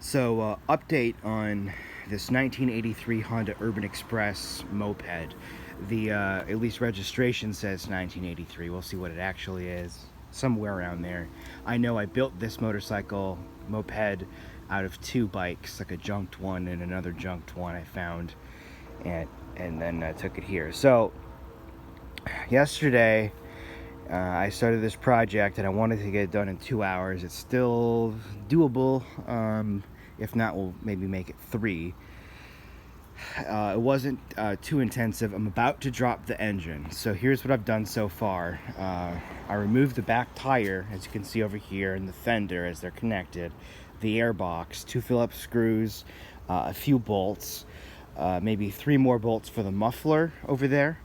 So, update on this 1983 Honda Urban Express moped. The at least registration says 1983. We'll see what it actually is. Somewhere around there. I know I built this motorcycle moped out of two bikes, like a junked one and another junked one I found, and then took it here. So yesterday I started this project and I wanted to get it done in 2 hours. It's still doable. If not, we'll maybe make it 3. It wasn't too intensive. I'm about to drop the engine. So here's what I've done so far. I removed the back tire, as you can see over here, and the fender as they're connected, the air box, 2 Phillips screws, a few bolts, maybe 3 more bolts for the muffler over there.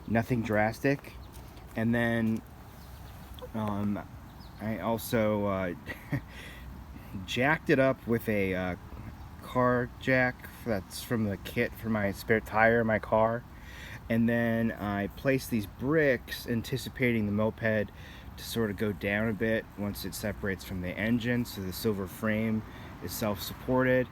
Nothing drastic. And then I also jacked it up with a car jack that's from the kit for my spare tire in my car, and then I placed these bricks anticipating the moped to sort of go down a bit once it separates from the engine, so the silver frame is self-supported,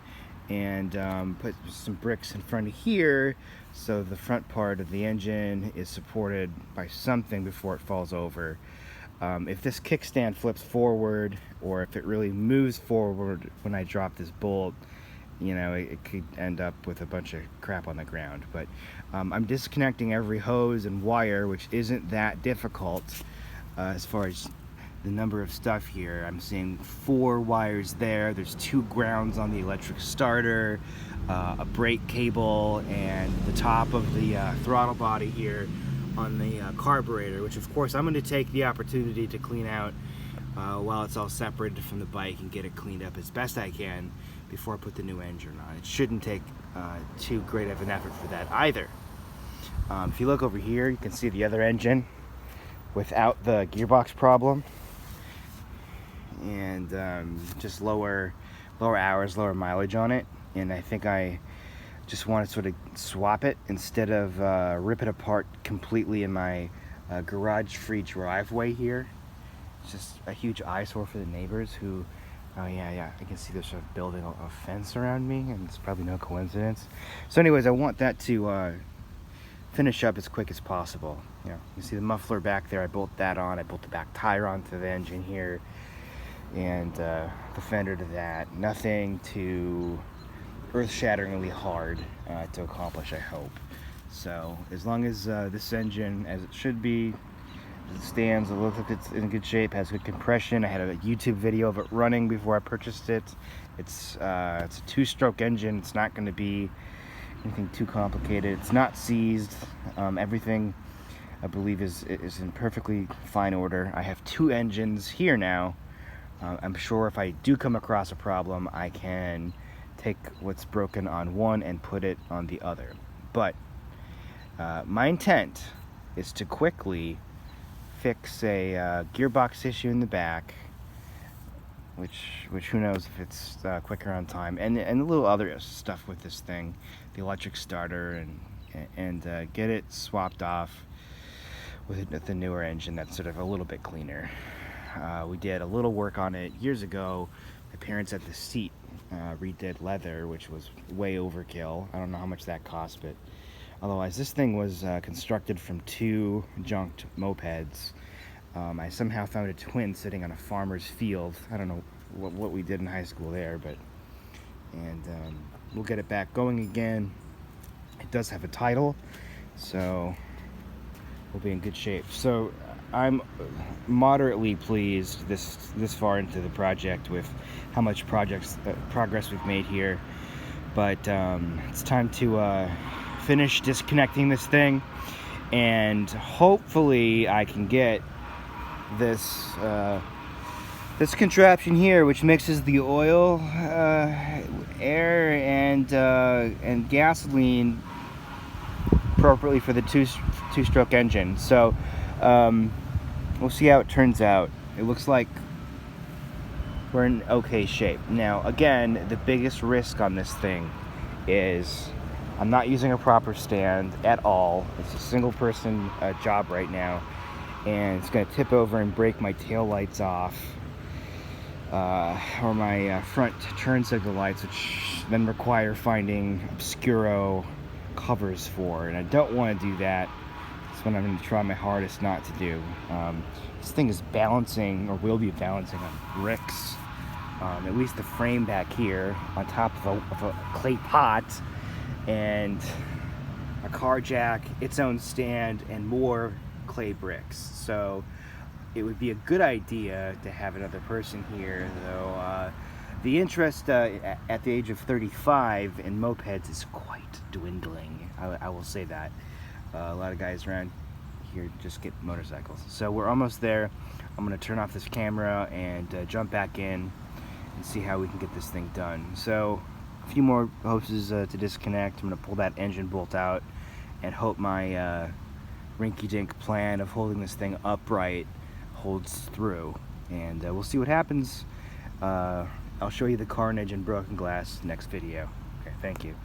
and put some bricks in front of here so the front part of the engine is supported by something before it falls over. If this kickstand flips forward, or if it really moves forward when I drop this bolt, you know, it could end up with a bunch of crap on the ground. But I'm disconnecting every hose and wire, which isn't that difficult as far as the number of stuff here. I'm seeing 4 wires there. There's 2 grounds on the electric starter, a brake cable, and the top of the throttle body here on the carburetor, which of course I'm going to take the opportunity to clean out while it's all separated from the bike and get it cleaned up as best I can before I put the new engine on. It shouldn't take too great of an effort for that either. If you look over here, you can see the other engine without the gearbox problem, and just lower hours, lower mileage on it. And I think I just want to sort of swap it instead of rip it apart completely in my garage-free driveway here. It's just a huge eyesore for the neighbors who, oh yeah, I can see they're sort of building a fence around me, and it's probably no coincidence. So anyways, I want that to finish up as quick as possible. You know, you see the muffler back there, I bolt that on, I bolt the back tire onto the engine here, and the fender to that. Nothing too earth-shatteringly hard to accomplish, I hope. So as long as this engine, as it should be, as it stands, it looks like it's in good shape, has good compression. I had a YouTube video of it running before I purchased it. It's a 2-stroke engine. It's not going to be anything too complicated. It's not seized. Everything, I believe, is in perfectly fine order. I have 2 engines here now. I'm sure if I do come across a problem, I can take what's broken on one and put it on the other. But my intent is to quickly fix a gearbox issue in the back, which who knows if it's quicker on time, and a little other stuff with this thing, the electric starter, and get it swapped off with the newer engine that's sort of a little bit cleaner. We did a little work on it years ago. My parents had the seat redid leather, which was way overkill. I don't know how much that cost, but otherwise this thing was constructed from 2 junked mopeds. I somehow found a twin sitting on a farmer's field. I don't know what we did in high school there, but we'll get it back going again. It does have a title, so we'll be in good shape. So I'm moderately pleased this far into the project with how much progress we've made here, but it's time to finish disconnecting this thing, and hopefully I can get this contraption here, which mixes the oil, air, and gasoline appropriately for the two-stroke engine. So we'll see how it turns out. It looks like we're in okay shape. Now, again, the biggest risk on this thing is I'm not using a proper stand at all. It's a single-person job right now, and it's going to tip over and break my tail lights off. or my front turn signal lights, which then require finding obscuro covers for, and I don't want to do that. That's what I'm going to try my hardest not to do. This thing is balancing, or will be balancing, on bricks. At least the frame back here, on top of a clay pot, and a car jack, its own stand, and more clay bricks. So it would be a good idea to have another person here, though the interest at the age of 35 in mopeds is quite dwindling. I will say that. A lot of guys around here just get motorcycles. So we're almost there. I'm going to turn off this camera and jump back in and see how we can get this thing done. So a few more hoses to disconnect. I'm going to pull that engine bolt out and hope my rinky-dink plan of holding this thing upright holds through, and we'll see what happens. I'll show you the carnage and broken glass next video. Okay, thank you.